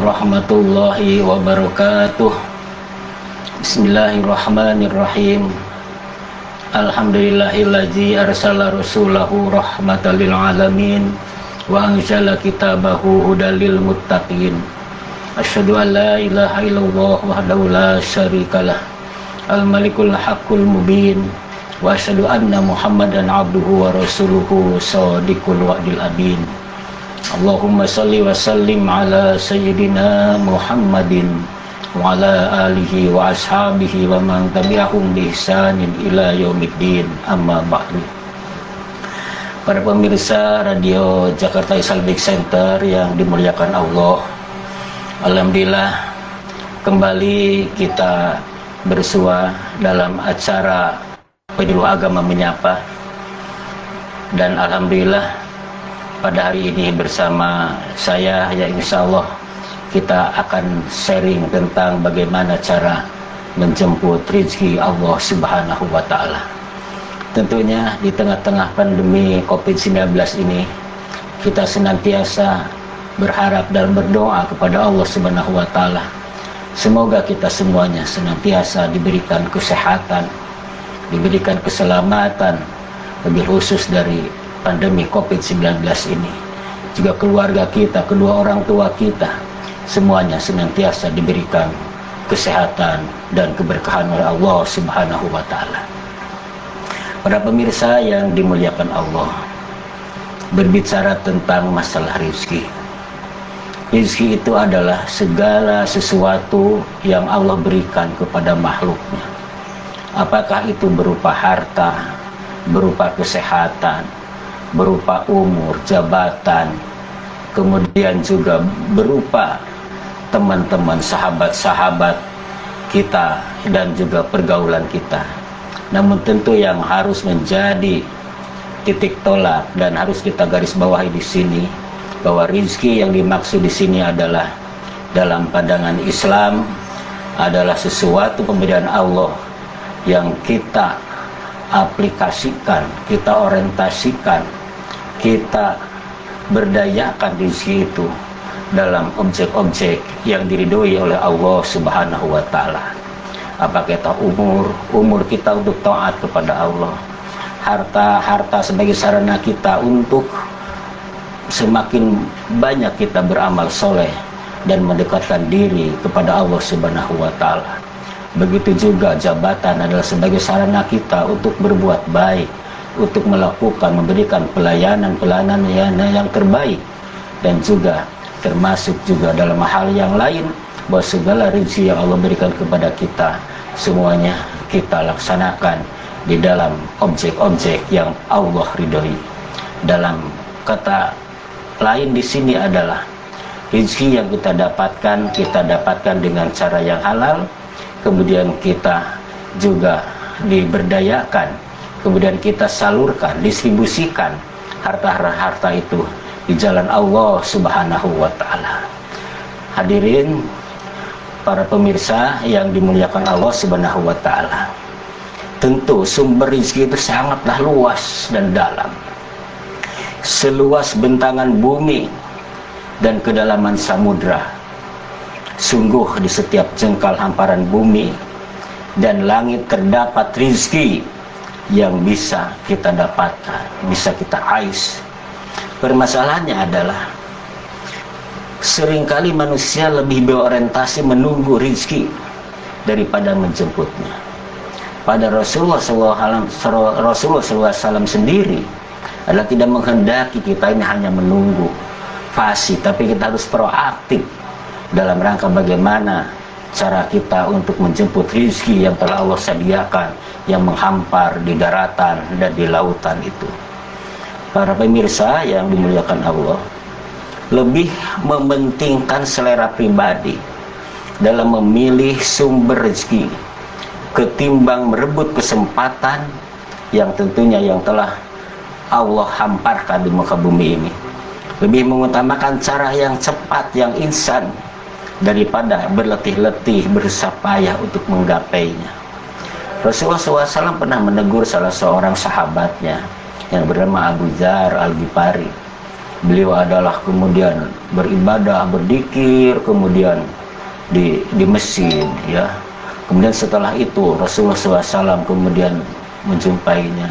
warahmatullahi wabarakatuh. Bismillahirrahmanirrahim. Alhamdulillahillazi arsala rasulahu rahmatan lil alamin wa anzala kitabahu hudal lil muttaqin. Asyhadu an la ilaha illallah wahdahu la syarikalah al malikul haqqul mubin wa asyhadu anna muhammadan abduhu wa rasuluhu shadiqul wa'dil amin. Allahumma salli wa sallim ala sayyidina Muhammadin wa ala alihi wa ashabihi wa man tabi'ahum bi ihsanin ila yaumiddin, amma ba'du. Para pemirsa Radio Jakarta Islamic Center yang dimuliakan Allah, alhamdulillah kembali kita bersua dalam acara Penyuluh Agama Menyapa, dan alhamdulillah pada hari ini bersama saya, ya insya Allah kita akan sharing tentang bagaimana cara menjemput rezeki Allah Subhanahu wa Ta'ala. Tentunya di tengah-tengah pandemi COVID-19 ini, kita senantiasa berharap dan berdoa kepada Allah Subhanahu wa Ta'ala. Semoga kita semuanya senantiasa diberikan kesehatan, diberikan keselamatan, lebih khusus dari pandemi COVID-19 ini. Juga keluarga kita, kedua orang tua kita, semuanya senantiasa diberikan kesehatan dan keberkahan oleh Allah Subhanahu wa Ta'ala. Para pemirsa yang dimuliakan Allah, berbicara tentang masalah rezeki. Rezeki itu adalah segala sesuatu yang Allah berikan kepada makhluknya. Apakah itu berupa harta, berupa kesehatan, berupa umur, jabatan, kemudian juga berupa teman-teman, sahabat-sahabat kita, dan juga pergaulan kita. Namun tentu yang harus menjadi titik tolak dan harus kita garis bawahi di sini, bahwa rezeki yang dimaksud di sini adalah dalam pandangan Islam adalah sesuatu pemberian Allah yang kita aplikasikan, kita orientasikan, kita berdayakan rezeki itu dalam objek-objek yang diridhoi oleh Allah Subhanahu wa Ta'ala. Apakah itu umur kita untuk taat kepada Allah, harta sebagai sarana kita untuk semakin banyak kita beramal soleh dan mendekatkan diri kepada Allah Subhanahu wa Ta'ala. Begitu juga jabatan adalah sebagai sarana kita untuk berbuat baik, untuk melakukan, memberikan pelayanan yang terbaik, dan juga termasuk juga dalam hal yang lain, bahwa segala rezeki yang Allah berikan kepada kita, semuanya kita laksanakan di dalam objek-objek yang Allah ridhoi. Dalam kata lain di sini adalah rezeki yang kita dapatkan dengan cara yang halal, kemudian kita juga diberdayakan, kemudian kita salurkan, distribusikan harta-harta itu di jalan Allah Subhanahu wa Ta'ala. Hadirin para pemirsa yang dimuliakan Allah Subhanahu wa Ta'ala, tentu sumber rezeki itu sangatlah luas dan dalam. Seluas bentangan bumi dan kedalaman samudra. Sungguh di setiap jengkal hamparan bumi dan langit terdapat rezeki yang bisa kita dapatkan, bisa kita ais. Permasalahannya adalah seringkali manusia lebih berorientasi menunggu rezeki daripada menjemputnya. Pada Rasulullah SAW sendiri adalah tidak menghendaki kita ini hanya menunggu fasih, tapi kita harus proaktif dalam rangka bagaimana cara kita untuk menjemput rezeki yang telah Allah sediakan, yang menghampar di daratan dan di lautan itu. Para pemirsa yang dimuliakan Allah, lebih mementingkan selera pribadi dalam memilih sumber rezeki ketimbang merebut kesempatan yang tentunya yang telah Allah hamparkan di muka bumi ini. Lebih mengutamakan cara yang cepat, yang instan, daripada berletih-letih, bersusah payah untuk menggapainya. Rasulullah SAW pernah menegur salah seorang sahabatnya yang bernama Abu Dzar Al-Ghifari. Beliau adalah kemudian beribadah, berzikir, kemudian di masjid, ya. Kemudian setelah itu Rasulullah SAW kemudian menjumpainya.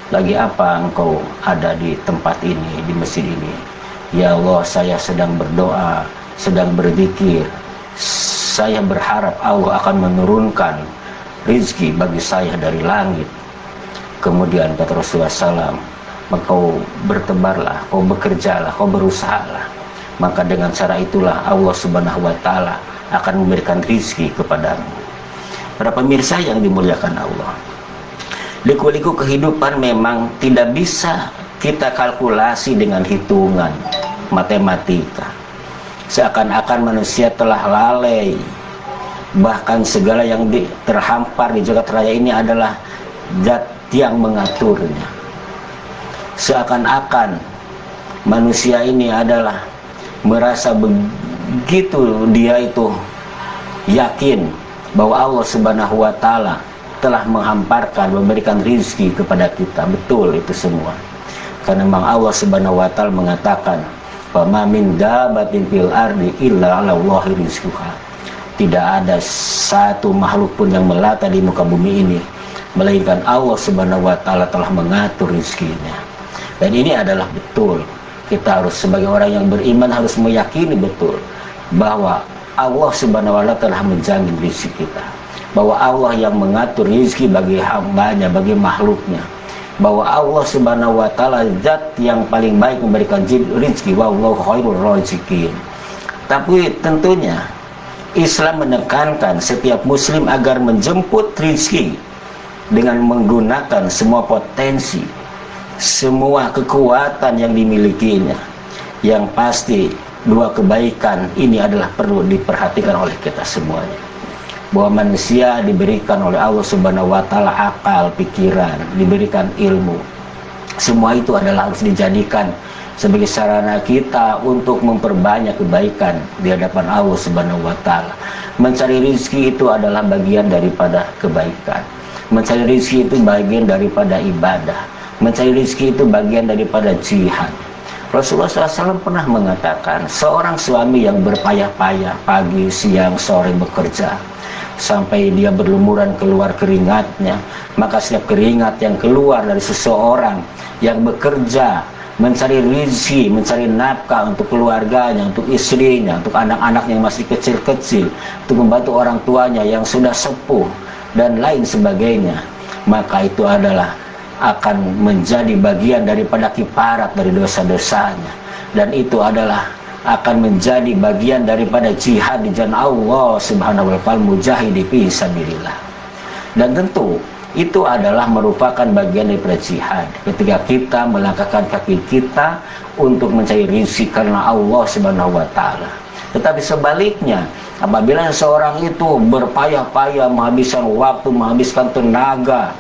Lagi apa engkau ada di tempat ini, di masjid ini? Ya Allah, saya sedang berdoa, sedang berzikir. Saya berharap Allah akan menurunkan rizki bagi saya dari langit. Kemudian kata Rasulullah SAW, kau bertebarlah, kau bekerjalah, kau berusahalah. Maka dengan cara itulah Allah Subhanahu wa Ta'ala akan memberikan rizki kepadamu. Para pemirsa yang dimuliakan Allah, liku-liku kehidupan memang tidak bisa kita kalkulasi dengan hitungan matematika. Seakan-akan manusia telah lalai, bahkan segala yang terhampar di jagat raya ini adalah zat yang mengaturnya. Seakan-akan manusia ini adalah merasa begitu dia itu yakin bahwa Allah Subhanahu wa Ta'ala telah menghamparkan, memberikan rizki kepada kita. Betul itu semua, karena memang Allah Subhanahu wa Ta'ala mengatakan, "Wa ma min dabbatin fil ardi illa 'ala Allahi rizquha." Tidak ada satu makhluk pun yang melata di muka bumi ini melainkan Allah Subhanahu wa Ta'ala telah mengatur rizkinya. Dan ini adalah betul. Kita harus sebagai orang yang beriman harus meyakini betul bahwa Allah Subhanahu wa Ta'ala telah menjamin rizki kita, bahwa Allah yang mengatur rizki bagi hambanya, bagi makhluknya, bahwa Allah Subhanahu wa Ta'ala zat yang paling baik memberikan rizki, wallahu khairur raziqin. Tapi tentunya Islam menekankan setiap muslim agar menjemput rizki dengan menggunakan semua potensi, semua kekuatan yang dimilikinya. Yang pasti dua kebaikan ini adalah perlu diperhatikan oleh kita semuanya. Bahwa manusia diberikan oleh Allah Subhanahu wa Ta'ala akal, pikiran, diberikan ilmu. Semua itu adalah harus dijadikan sebagai sarana kita untuk memperbanyak kebaikan di hadapan Allah Subhanahu wa Ta'ala. Mencari rezeki itu adalah bagian daripada kebaikan. Mencari rezeki itu bagian daripada ibadah. Mencari rezeki itu bagian daripada jihad. Rasulullah SAW pernah mengatakan, seorang suami yang berpayah-payah pagi, siang, sore bekerja sampai dia berlumuran keluar keringatnya, maka setiap keringat yang keluar dari seseorang yang bekerja mencari rezeki, mencari nafkah untuk keluarganya, untuk istrinya, untuk anak-anak yang masih kecil-kecil, untuk membantu orang tuanya yang sudah sepuh dan lain sebagainya, maka itu adalah akan menjadi bagian daripada kiparat dari dosa-dosanya, dan itu adalah akan menjadi bagian daripada jihad di jalan Allah Subhanahu wa Ta'ala, mujahidi fi sabilillah. Dan tentu itu adalah merupakan bagian daripada jihad ketika kita melangkahkan kaki kita untuk mencari rezeki karena Allah Subhanahu wa Ta'ala. Tetapi sebaliknya, apabila seorang itu berpayah-payah menghabiskan waktu, menghabiskan tenaga,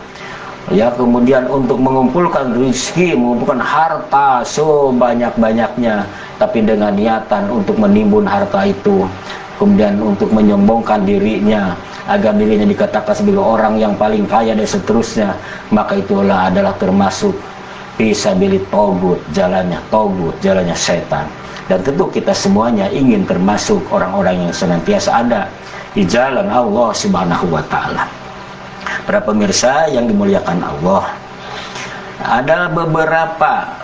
ya, kemudian untuk mengumpulkan rezeki, mengumpulkan harta sebanyak-banyaknya, tapi dengan niatan untuk menimbun harta itu, kemudian untuk menyombongkan dirinya agar dirinya dikatakan sebagai orang yang paling kaya dan seterusnya, maka itulah adalah termasuk fisabilit togut, jalannya setan. Dan tentu kita semuanya ingin termasuk orang-orang yang senantiasa ada di jalan Allah Subhanahu wa Ta'ala. Para pemirsa yang dimuliakan Allah, ada beberapa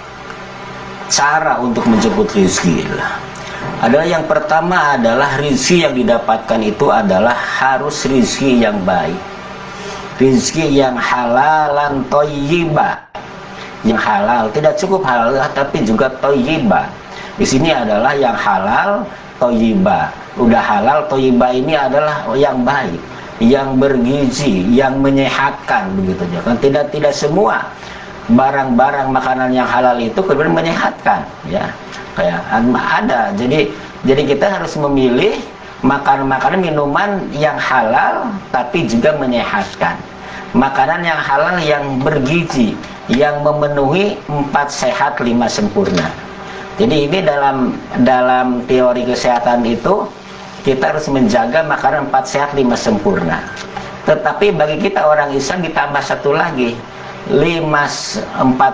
cara untuk menjemput rezeki. Adalah yang pertama adalah rezeki yang didapatkan itu adalah harus rezeki yang baik, rezeki yang halalan thayyibah, yang halal, tidak cukup halal tapi juga thayyibah. Di sini adalah yang halal thayyibah. Udah halal thayyibah ini adalah yang baik, yang bergizi, yang menyehatkan, begitu ya kan. Tidak semua barang-barang makanan yang halal itu kemudian menyehatkan, ya. Kayak ada. Jadi kita harus memilih makanan-makanan, minuman yang halal tapi juga menyehatkan. Makanan yang halal yang bergizi, yang memenuhi 4 sehat 5 sempurna. Jadi ini dalam teori kesehatan itu kita harus menjaga makanan 4 sehat 5 sempurna. Tetapi bagi kita orang Islam ditambah satu lagi, 4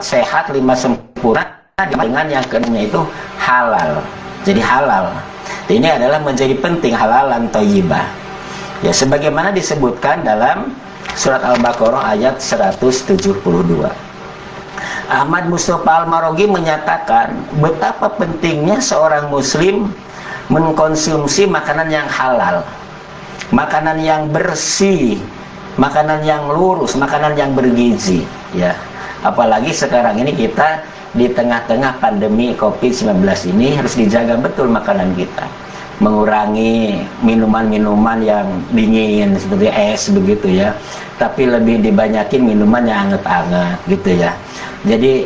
sehat 5 sempurna dengan yang kedua itu halal. Jadi halal ini adalah menjadi penting, halalan thayyibah. Ya, sebagaimana disebutkan dalam surat Al-Baqarah ayat 172. Ahmad Mustafa Al-Marogi menyatakan betapa pentingnya seorang muslim mengkonsumsi makanan yang halal, makanan yang bersih, makanan yang lurus, makanan yang bergizi, ya. Apalagi sekarang ini kita di tengah-tengah pandemi COVID-19 ini harus dijaga betul makanan kita, mengurangi minuman-minuman yang dingin seperti es begitu ya, tapi lebih dibanyakin minuman yang hangat-hangat gitu ya. Jadi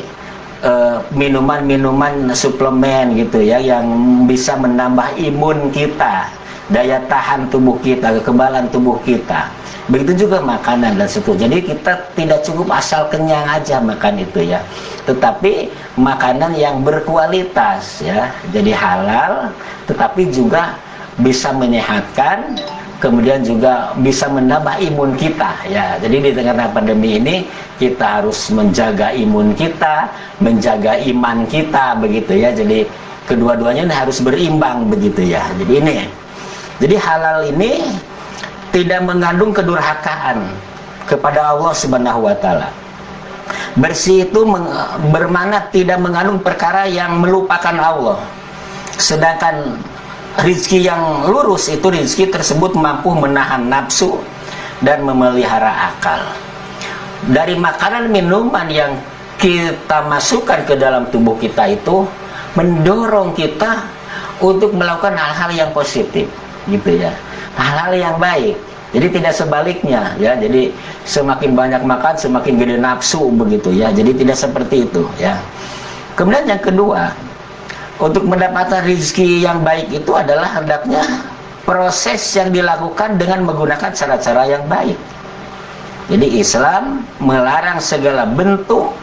minuman-minuman suplemen gitu ya, yang bisa menambah imun kita, daya tahan tubuh kita, kekebalan tubuh kita. Begitu juga makanan dan seterusnya. Jadi kita tidak cukup asal kenyang aja makan itu ya, tetapi makanan yang berkualitas ya. Jadi halal, tetapi juga bisa menyehatkan, kemudian juga bisa menambah imun kita ya. Jadi di tengah pandemi ini kita harus menjaga imun kita, menjaga iman kita begitu ya. Jadi kedua-duanya harus berimbang begitu ya. Jadi ini, jadi halal ini tidak mengandung kedurhakaan kepada Allah Subhanahu wa taala. Bersih itu bermakna tidak mengandung perkara yang melupakan Allah. Sedangkan rizki yang lurus itu rizki tersebut mampu menahan nafsu dan memelihara akal. Dari makanan minuman yang kita masukkan ke dalam tubuh kita itu mendorong kita untuk melakukan hal-hal yang positif gitu ya, hal-hal yang baik. Jadi tidak sebaliknya ya. Jadi semakin banyak makan semakin gede nafsu begitu ya. Jadi tidak seperti itu ya. Kemudian yang kedua, untuk mendapatkan rezeki yang baik itu adalah hendaknya proses yang dilakukan dengan menggunakan cara-cara yang baik. Jadi Islam melarang segala bentuk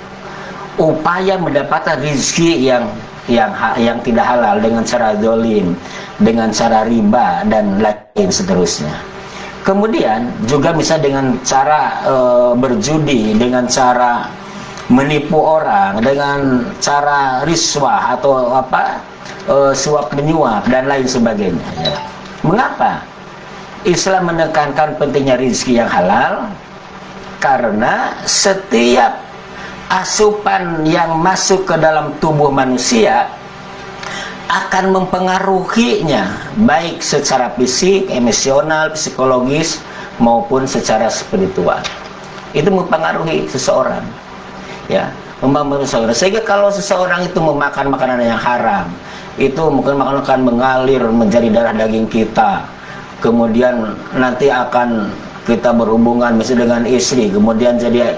upaya mendapatkan rezeki yang tidak halal dengan cara zalim, dengan cara riba dan lain seterusnya. Kemudian juga bisa dengan cara berjudi, dengan cara menipu orang, dengan cara riswah atau suap menyuap dan lain sebagainya ya. Mengapa Islam menekankan pentingnya rezeki yang halal? Karena setiap asupan yang masuk ke dalam tubuh manusia akan mempengaruhinya, baik secara fisik, emosional, psikologis maupun secara spiritual. Itu mempengaruhi seseorang ya, mempengaruhi seseorang. Sehingga kalau seseorang itu memakan makanan yang haram, itu mungkin makanan akan mengalir menjadi darah daging kita, kemudian nanti akan kita berhubungan misalnya dengan istri, kemudian jadi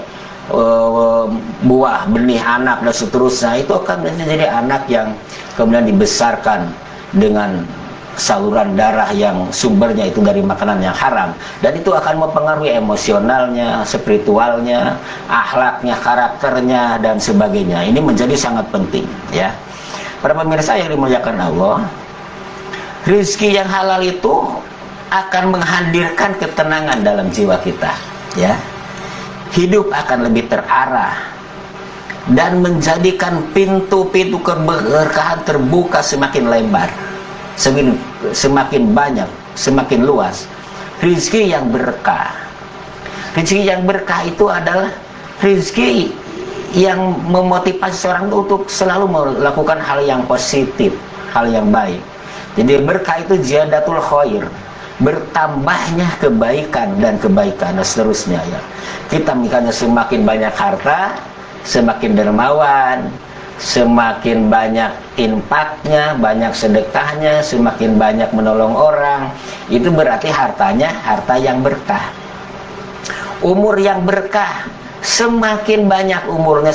buah, benih, anak dan seterusnya. Itu akan menjadi anak yang kemudian dibesarkan dengan saluran darah yang sumbernya itu dari makanan yang haram, dan itu akan mempengaruhi emosionalnya, spiritualnya, akhlaknya, karakternya dan sebagainya. Ini menjadi sangat penting ya. Para pemirsa yang dimuliakan Allah, rezeki yang halal itu akan menghadirkan ketenangan dalam jiwa kita ya. Hidup akan lebih terarah dan menjadikan pintu-pintu keberkahan terbuka semakin lebar, semakin banyak, semakin luas. Rezeki yang berkah. Rezeki yang berkah itu adalah rezeki yang memotivasi seorang untuk selalu melakukan hal yang positif, hal yang baik. Jadi berkah itu ziyadatul khair, bertambahnya kebaikan dan kebaikan dan seterusnya ya. Kita misalnya semakin banyak harta, semakin dermawan, semakin banyak infaknya, banyak sedekahnya, semakin banyak menolong orang, itu berarti hartanya harta yang berkah. Umur yang berkah, semakin banyak umurnya,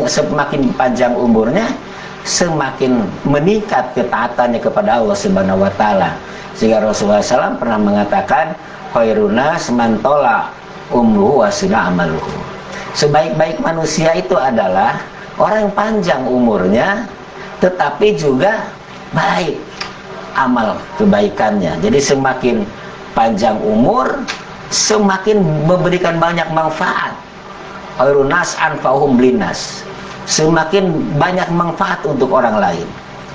semakin panjang umurnya, semakin meningkat ketaatannya kepada Allah Subhanahu wa taala. Sehingga Rasulullah SAW pernah mengatakan, khairuna semantola umruhu wasina amaluhu. Sebaik-baik manusia itu adalah orang yang panjang umurnya tetapi juga baik amal kebaikannya. Jadi semakin panjang umur semakin memberikan banyak manfaat. Khairunas anfa'uhum linnas. semakin banyak manfaat untuk orang lain.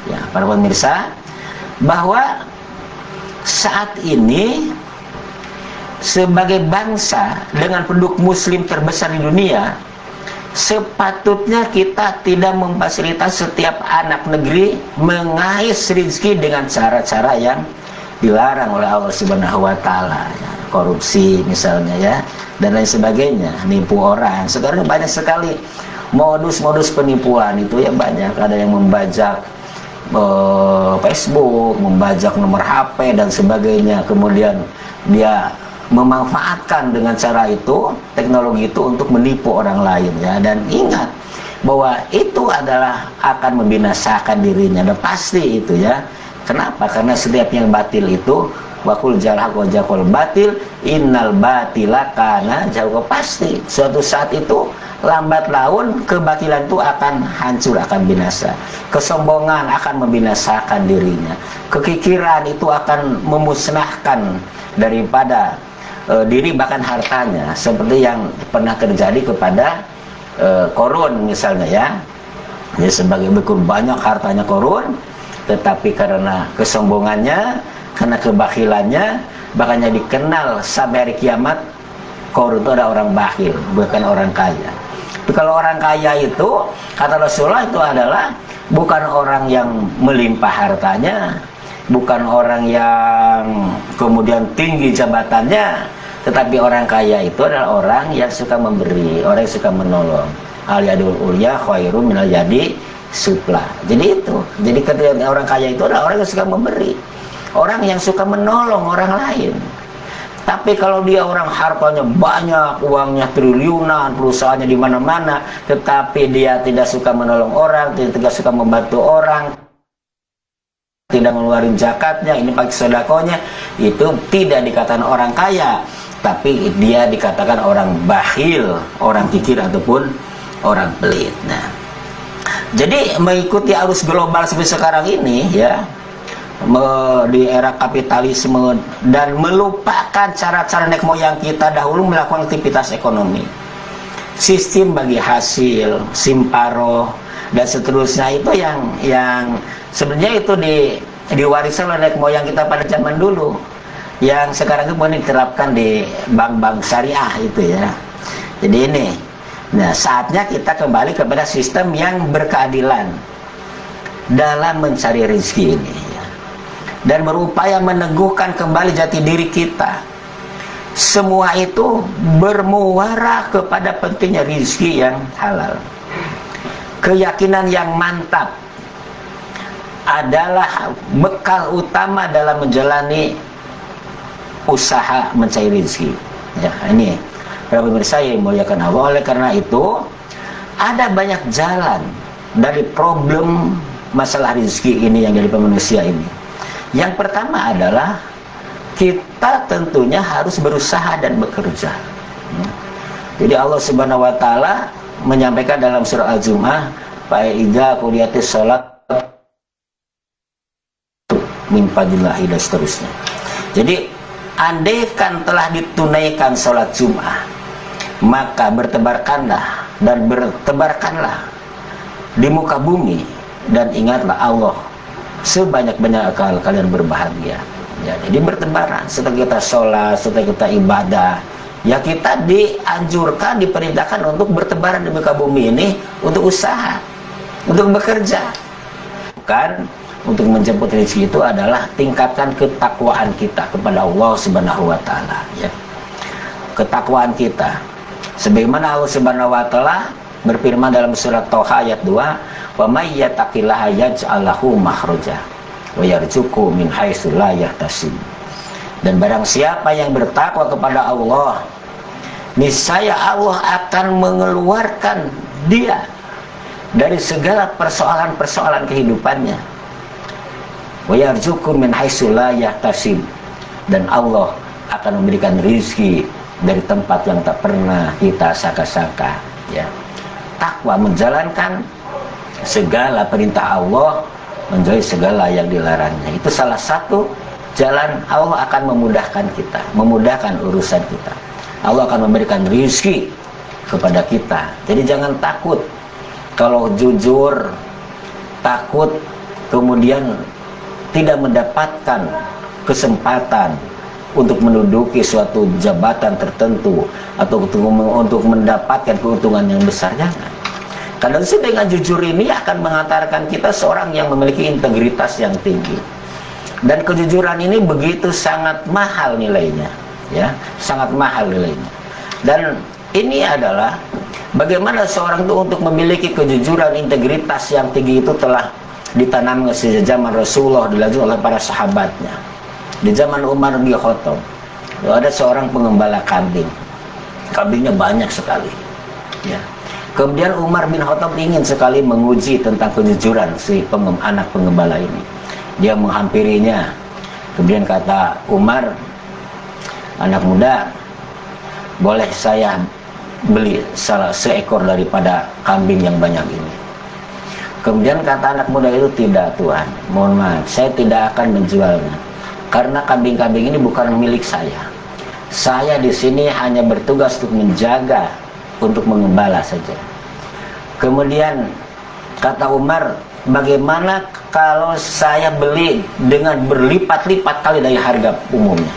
Ya, para pemirsa, bahwa saat ini sebagai bangsa dengan penduduk muslim terbesar di dunia, sepatutnya kita tidak memfasilitasi setiap anak negeri mengais rezeki dengan cara-cara yang dilarang oleh Allah Subhanahu wa taala, ya, korupsi misalnya, ya, dan lain sebagainya, nipu orang. Sekarang banyak sekali modus-modus penipuan itu, ya, banyak. Ada yang membajak Facebook, membajak nomor HP dan sebagainya, kemudian dia memanfaatkan dengan cara itu, teknologi itu, untuk menipu orang lain, ya. Dan ingat bahwa itu adalah akan membinasakan dirinya, dan pasti itu, ya. Kenapa? Karena setiap yang batil itu, wakul jalhaq wa jakul batil innal batila kana jauh, pasti suatu saat itu lambat laun kebatilan itu akan hancur, akan binasa. Kesombongan akan membinasakan dirinya. Kekikiran itu akan memusnahkan daripada diri, bahkan hartanya, seperti yang pernah terjadi kepada Korun misalnya, ya. Dia sebagai begitu banyak hartanya Korun, tetapi karena kesombongannya, karena kebakilannya, bahkan dikenal sampai hari kiamat Korun itu ada orang bakhil, bukan orang kaya. Tapi kalau orang kaya itu, kata Rasulullah, itu adalah bukan orang yang melimpah hartanya, bukan orang yang kemudian tinggi jabatannya, tetapi orang kaya itu adalah orang yang suka memberi, orang yang suka menolong. Al yadul ulya khairum minal yadi supla. Jadi itu, jadi ketika orang kaya itu adalah orang yang suka memberi, orang yang suka menolong orang lain. Tapi kalau dia orang hartanya banyak, uangnya triliunan, perusahaannya di mana-mana, tetapi dia tidak suka menolong orang, tidak suka membantu orang, tidak mengeluarkan zakatnya, ini pakai sedekahnya, itu tidak dikatakan orang kaya, tapi dia dikatakan orang bakhil, orang kikir ataupun orang pelit. Nah, jadi mengikuti arus global seperti sekarang ini, ya, di era kapitalisme, dan melupakan cara-cara nenek moyang kita dahulu melakukan aktivitas ekonomi, sistem bagi hasil, simparo dan seterusnya, itu yang sebenarnya itu diwariskan oleh nenek moyang kita pada zaman dulu, yang sekarang itu boleh diterapkan di bank-bank syariah itu, ya. Jadi ini, nah, saatnya kita kembali kepada sistem yang berkeadilan dalam mencari rezeki ini, ya. Dan berupaya meneguhkan kembali jati diri kita. Semua itu bermuara kepada pentingnya rezeki yang halal. Keyakinan yang mantap adalah bekal utama dalam menjalani usaha mencari rezeki, ya. Ini para pemirsa yang muliakan Allah. Oleh karena itu, ada banyak jalan dari problem masalah rezeki ini yang dari manusia ini. Yang pertama adalah kita tentunya harus berusaha dan bekerja. Jadi Allah Subhanahu wa taala menyampaikan dalam surah Al-Jumu'ah, fa idza qudiyatis shalat min fadlillahi, dan seterusnya. Jadi andaikan telah ditunaikan sholat Jum'ah, maka bertebarkanlah dan bertebarkanlah di muka bumi, dan ingatlah Allah sebanyak-banyak kalian berbahagia, ya. Jadi bertebaran setelah kita sholat, setelah kita ibadah, ya, kita dianjurkan, diperintahkan untuk bertebaran di muka bumi ini, untuk usaha, untuk bekerja. Bukan untuk menjemput rezeki, itu adalah tingkatkan ketakwaan kita kepada Allah Subhanahu wa taala, ya. Ketakwaan kita, sebagaimana Allah Subhanahu wa taala berfirman dalam surat Thaha ayat 2, wa may yattaqillaha yaj'al lahu makhraja wa yarzuqhu min haitsu la yahtasib. Dan barang siapa yang bertakwa kepada Allah, niscaya Allah akan mengeluarkan dia dari segala persoalan-persoalan kehidupannya. Wa yarzuqhu min haitsu la yahtasib, dan Allah akan memberikan rezeki dari tempat yang tak pernah kita sangka-sangka, ya. Takwa menjalankan segala perintah Allah, menjauhi segala yang dilarangnya. Itu salah satu jalan Allah akan memudahkan kita, memudahkan urusan kita. Allah akan memberikan rezeki kepada kita. Jadi jangan takut kalau jujur, takut, kemudian tidak mendapatkan kesempatan untuk menduduki suatu jabatan tertentu atau untuk mendapatkan keuntungan yang besar, jangan. Karena dengan jujur ini akan mengantarkan kita seorang yang memiliki integritas yang tinggi. Dan kejujuran ini begitu sangat mahal nilainya, ya, sangat mahal nilainya. Dan ini adalah bagaimana seorang itu untuk memiliki kejujuran, integritas yang tinggi itu telah ditanamkan sejak zaman Rasulullah, dilanjutkan oleh para sahabatnya. Di zaman Umar bin Khattab, ada seorang pengembala kambing. Kambingnya banyak sekali, ya. Kemudian Umar bin Khattab ingin sekali menguji tentang kejujuran si anak pengembala ini. Dia menghampirinya. Kemudian kata Umar, anak muda, boleh saya beli seekor daripada kambing yang banyak ini? Kemudian kata anak muda itu, tidak Tuhan, mohon maaf, saya tidak akan menjualnya. Karena kambing-kambing ini bukan milik saya. Saya di sini hanya bertugas untuk menjaga, untuk mengembala saja. Kemudian kata Umar, bagaimana kalau saya beli dengan berlipat-lipat kali dari harga umumnya?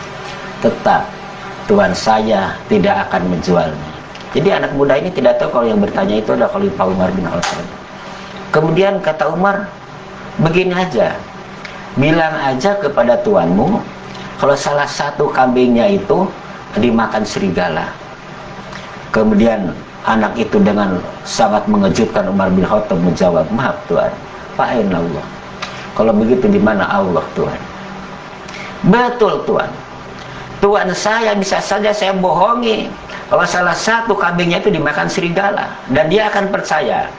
Tetap Tuhan saya tidak akan menjualnya. Jadi anak muda ini tidak tahu kalau yang bertanya itu adalah Khalifah Umar bin Khattab. Kemudian kata Umar, begini aja, bilang aja kepada tuanmu kalau salah satu kambingnya itu dimakan serigala. Kemudian anak itu dengan sangat mengejutkan Umar bin Khattab menjawab, maaf Tuhan, fa'ain Allah. Kalau begitu di mana Allah Tuhan? Betul Tuhan. Tuhan saya bisa saja saya bohongi kalau salah satu kambingnya itu dimakan serigala dan dia akan percaya.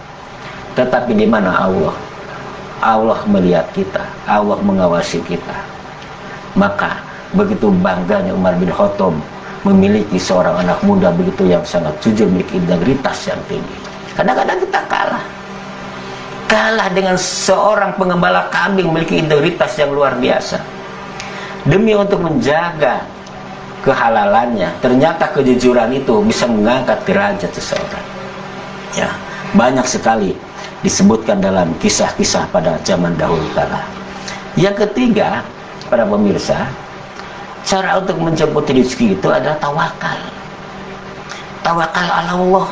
Tetapi di mana Allah? Allah melihat kita, Allah mengawasi kita. Maka begitu bangganya Umar bin Khattab memiliki seorang anak muda begitu yang sangat jujur, memiliki integritas yang tinggi. Kadang-kadang kita kalah dengan seorang pengembala kambing memiliki integritas yang luar biasa. Demi untuk menjaga kehalalannya, ternyata kejujuran itu bisa mengangkat derajat seseorang. Ya, banyak sekali disebutkan dalam kisah-kisah pada zaman dahulu kala. Yang ketiga, para pemirsa, cara untuk menjemput rezeki itu adalah tawakal. Tawakal ala Allah.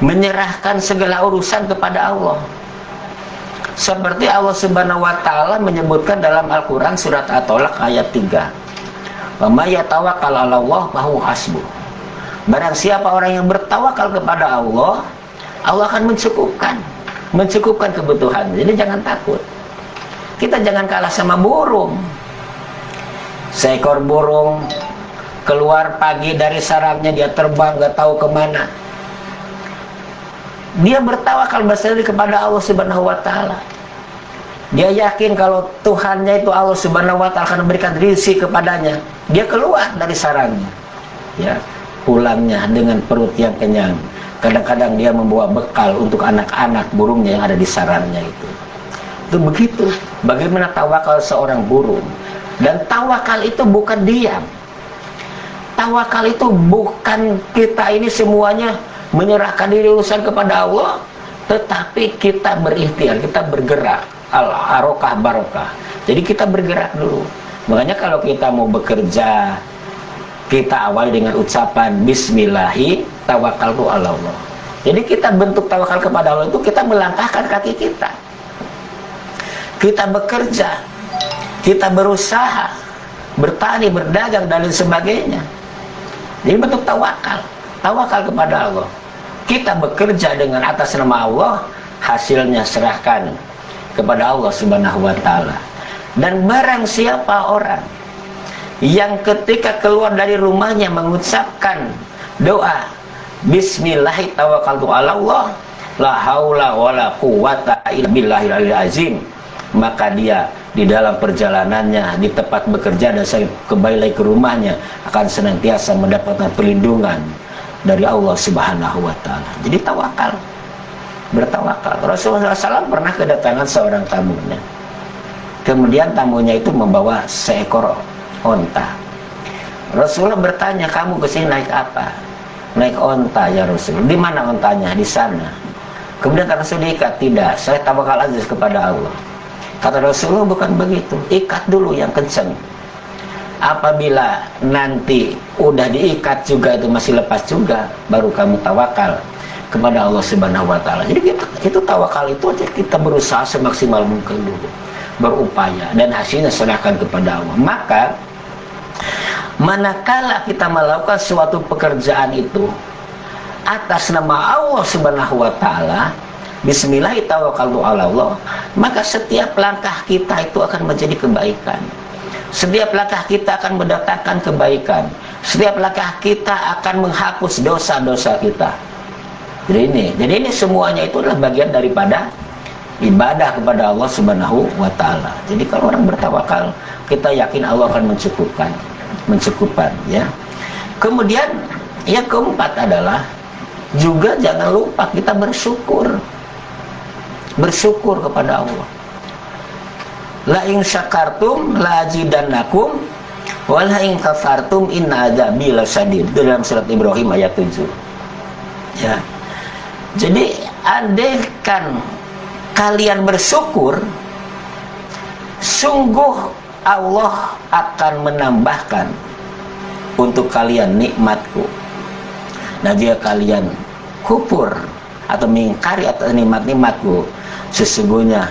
Menyerahkan segala urusan kepada Allah. Seperti Allah Subhanahu wa taala menyebutkan dalam Al-Qur'an surat At-Tolak ayat 3. Wa may yatawakkal 'ala Allah fa huwa hasbuh. Barang siapa orang yang bertawakal kepada Allah, Allah akan mencukupkan kebutuhan. Jadi jangan takut. Kita jangan kalah sama burung. Seekor burung keluar pagi dari sarangnya, dia terbang gak tahu kemana. Dia bertawakal bersandar kepada Allah Subhanahu wa taala. Dia yakin kalau Tuhannya itu Allah Subhanahu wa taala akan memberikan rezeki kepadanya. Dia keluar dari sarangnya, ya, pulangnya dengan perut yang kenyang. Kadang-kadang dia membawa bekal untuk anak-anak burungnya yang ada di sarangnya itu. Itu begitu. Bagaimana tawakal seorang burung. Dan tawakal itu bukan diam. Tawakal itu bukan kita ini semuanya menyerahkan diri urusan kepada Allah, tetapi kita berikhtiar, kita bergerak. Al-harokah barokah. Jadi kita bergerak dulu. Makanya kalau kita mau bekerja, kita awali dengan ucapan Bismillahi tawakkaltu ala Allah. Jadi kita bentuk tawakal kepada Allah itu kita melangkahkan kaki kita. Kita bekerja, kita berusaha, bertani, berdagang dan lain sebagainya. Jadi bentuk tawakal, tawakal kepada Allah. Kita bekerja dengan atas nama Allah, hasilnya serahkan kepada Allah Subhanahu wa taala. Dan barang siapa orang yang ketika keluar dari rumahnya mengucapkan doa Bismillahi tawakkaltu ala Allah la haula wala quwata illa billahil aliyil azim, maka dia di dalam perjalanannya, di tempat bekerja dan saya kembali lagi ke rumahnya akan senantiasa mendapatkan perlindungan dari Allah Subhanahu wa taala. Jadi tawakal, bertawakal. Rasulullah SAW pernah kedatangan seorang tamunya. Kemudian tamunya itu membawa seekor onta. Rasulullah bertanya, kamu kesini naik apa? Naik onta ya Rasul. Di mana ontanya? Di sana. Kemudian kata Rasul diikat, tidak, saya tawakal aja kepada Allah. Kata Rasulullah, bukan begitu, ikat dulu yang kencang. Apabila nanti udah diikat juga itu masih lepas juga, baru kamu tawakal kepada Allah Subhanahu wa taala. Jadi itu tawakal itu aja kita berusaha semaksimal mungkin dulu, berupaya, dan hasilnya serahkan kepada Allah. Maka manakala kita melakukan suatu pekerjaan itu atas nama Allah Subhanahu wa taala, bismillahirrahmanirrahim, maka setiap langkah kita itu akan menjadi kebaikan. Setiap langkah kita akan mendatangkan kebaikan. Setiap langkah kita akan menghapus dosa-dosa kita. Jadi ini semuanya itu adalah bagian daripada ibadah kepada Allah Subhanahu wa taala. Jadi kalau orang bertawakal, kita yakin Allah akan mencukupkan ya. Kemudian yang keempat adalah juga jangan lupa kita bersyukur kepada Allah. La in syakartum la azidannakum wa la in kafartum inna adzabi lasyadid. Itu dalam surat Ibrahim ayat 7. Ya. Jadi andaikan kalian bersyukur, sungguh Allah akan menambahkan untuk kalian nikmatku. Nah, jika kalian kufur atau mengingkari atas nikmat-nikmatku, sesungguhnya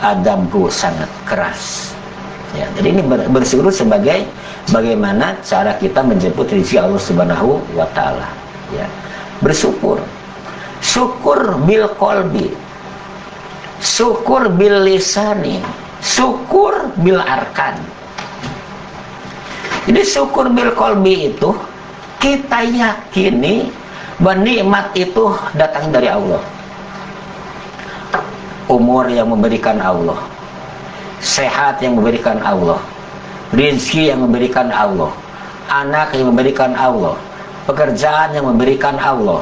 adabku sangat keras. Ya, jadi ini bersyukur sebagai bagaimana cara kita menjemput rezeki Allah Subhanahu wa taala. Ya. Bersyukur. Syukur bil qalbi. Syukur bil lisani. Syukur bil arkan. Jadi syukur bil qalbi itu kita yakini bahwa nikmat itu datang dari Allah. Umur yang memberikan Allah, sehat yang memberikan Allah, rezeki yang memberikan Allah, anak yang memberikan Allah, pekerjaan yang memberikan Allah,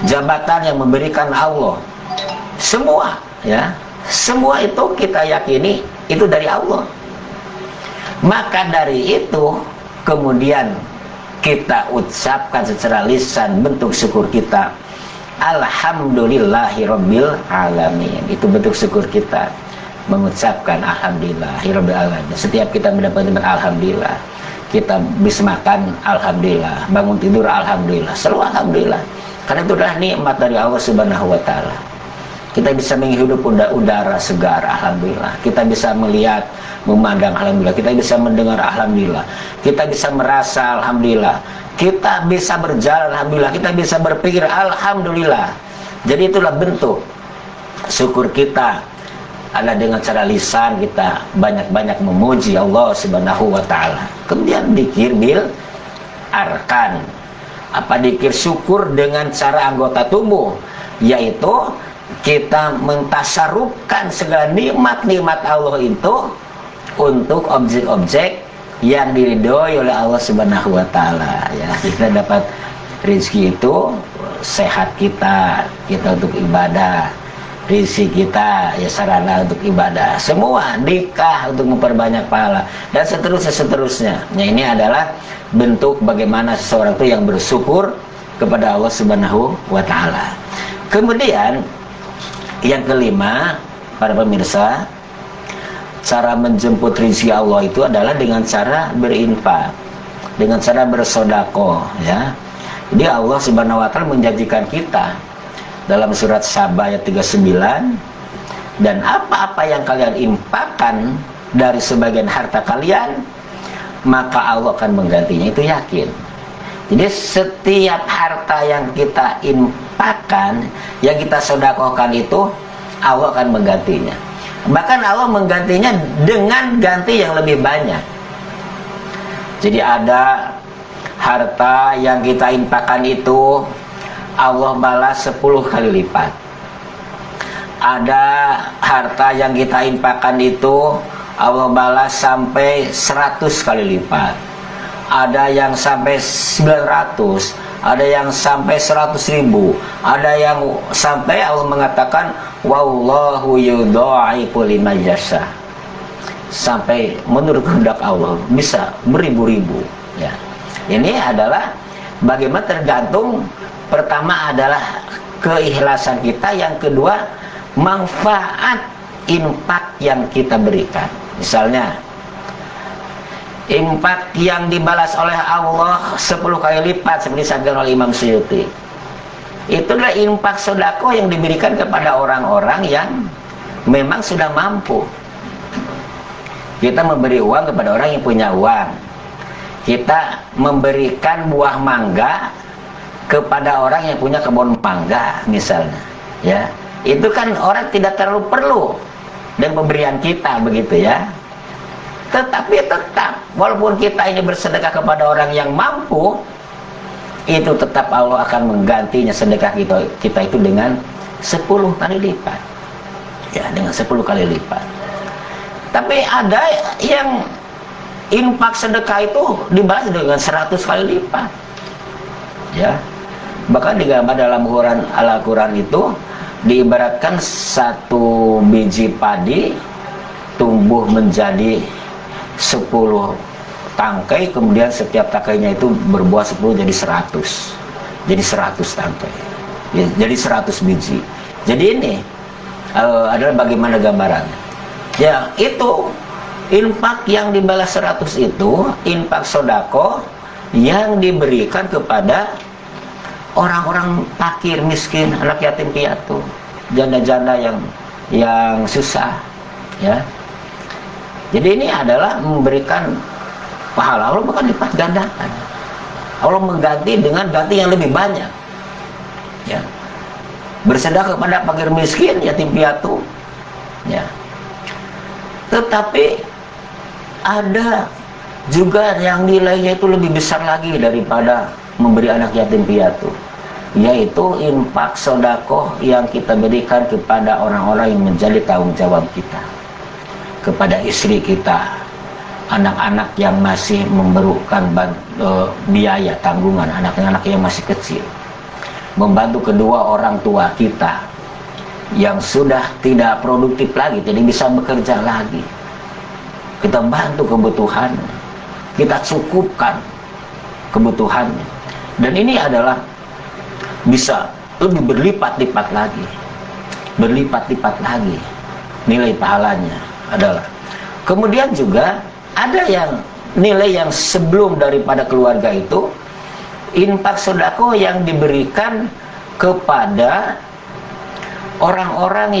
jabatan yang memberikan Allah. Semua ya, semua itu kita yakini itu dari Allah. Maka dari itu kemudian kita ucapkan secara lisan bentuk syukur kita, alhamdulillahirabbil alamin. Itu bentuk syukur kita, mengucapkan alhamdulillahirabbil alamin. Setiap kita mendapat nikmat, alhamdulillah. Kita bisa makan, alhamdulillah. Bangun tidur, alhamdulillah. Selalu alhamdulillah. Karena itu adalah nikmat dari Allah Subhanahu wa taala. Kita bisa menghirup udara segar, alhamdulillah. Kita bisa melihat, memandang, alhamdulillah. Kita bisa mendengar, alhamdulillah. Kita bisa merasa, alhamdulillah. Kita bisa berjalan, alhamdulillah. Kita bisa berpikir, alhamdulillah. Jadi itulah bentuk syukur kita. Ada dengan cara lisan kita banyak-banyak memuji Allah Subhanahu wa taala. Kemudian dzikir bil arkan. Apa dzikir syukur dengan cara anggota tubuh, yaitu kita mentasarufkan segala nikmat-nikmat Allah itu untuk objek-objek yang diridhoi oleh Allah Subhanahu wa taala ya. Kita dapat rezeki itu, sehat kita untuk ibadah, rezeki kita ya sarana untuk ibadah, semua nikah untuk memperbanyak pahala, dan seterusnya. Nah, ini adalah bentuk bagaimana seseorang itu yang bersyukur kepada Allah Subhanahu wa taala. Kemudian yang kelima, para pemirsa, cara menjemput rezeki Allah itu adalah dengan cara berinfak, dengan cara bersedekah ya. Jadi Allah Subhanahu wa taala menjanjikan kita dalam surat Saba ayat 39, dan apa-apa yang kalian infakkan dari sebagian harta kalian, maka Allah akan menggantinya. Itu yakin. Jadi setiap harta yang kita infakkan, yang kita sedekahkan itu, Allah akan menggantinya. Bahkan Allah menggantinya dengan ganti yang lebih banyak. Jadi ada harta yang kita infakkan itu Allah balas 10 kali lipat. Ada harta yang kita infakkan itu Allah balas sampai 100 kali lipat. Ada yang sampai 900, ada yang sampai 100.000, ada yang sampai Allah mengatakan wallahu yudha'ifu liman yasha. Sampai menurut kehendak Allah bisa beribu-ribu ya. Ini adalah bagaimana tergantung. Pertama adalah keikhlasan kita, yang kedua manfaat infak yang kita berikan. Misalnya infak yang dibalas oleh Allah 10 kali lipat seperti disabdakan oleh Imam Suyuti. Itulah infak sedekah yang diberikan kepada orang-orang yang memang sudah mampu. Kita memberi uang kepada orang yang punya uang. Kita memberikan buah mangga kepada orang yang punya kebun mangga misalnya, ya. Itu kan orang tidak terlalu perlu dan pemberian kita, begitu ya. Tetapi tetap walaupun kita ini bersedekah kepada orang yang mampu, itu tetap Allah akan menggantinya sedekah kita itu dengan 10 kali lipat. Ya, dengan 10 kali lipat. Tapi ada yang infak sedekah itu dibalas dengan 100 kali lipat. Ya. Bahkan digambar dalam Al-Quran itu diibaratkan satu biji padi tumbuh menjadi 10 tangkai, kemudian setiap tangkainya itu berbuah 10 jadi 100. Jadi 100 tangkai. Ya, jadi 100 biji. Jadi ini adalah bagaimana gambarannya. Ya, itu infak yang dibalas 100 itu infak sedekah yang diberikan kepada orang-orang fakir, miskin, anak yatim piatu, janda-janda yang susah, ya. Jadi ini adalah memberikan pahala. Allah bukan lipat gandakan. Allah mengganti dengan ganti yang lebih banyak. Ya. Bersedekah kepada fakir miskin, yatim piatu. Ya. Tetapi ada juga yang nilainya itu lebih besar lagi daripada memberi anak yatim piatu, yaitu infak sedekah yang kita berikan kepada orang-orang yang menjadi tanggung jawab kita, kepada istri kita, anak-anak yang masih memerlukan biaya tanggungan, anak-anak yang masih kecil, membantu kedua orang tua kita yang sudah tidak produktif lagi, tidak bisa bekerja lagi, kita bantu kebutuhannya, kita cukupkan kebutuhannya. Dan ini adalah bisa lebih berlipat-lipat lagi, berlipat-lipat lagi nilai pahalanya adalah. Kemudian juga ada yang nilai yang sebelum daripada keluarga itu, infak sedekah yang diberikan kepada orang-orang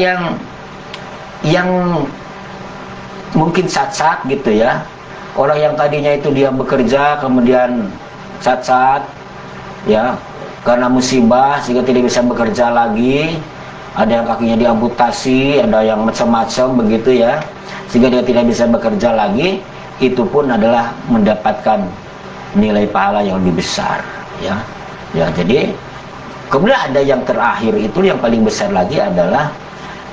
yang mungkin cacat gitu ya. Orang yang tadinya itu dia bekerja kemudian cacat, ya, karena musibah sehingga tidak bisa bekerja lagi, ada yang kakinya diamputasi, ada yang macam-macam begitu ya, sehingga dia tidak bisa bekerja lagi. Itu pun adalah mendapatkan nilai pahala yang lebih besar, ya. Ya, jadi kemudian ada yang terakhir itu yang paling besar lagi adalah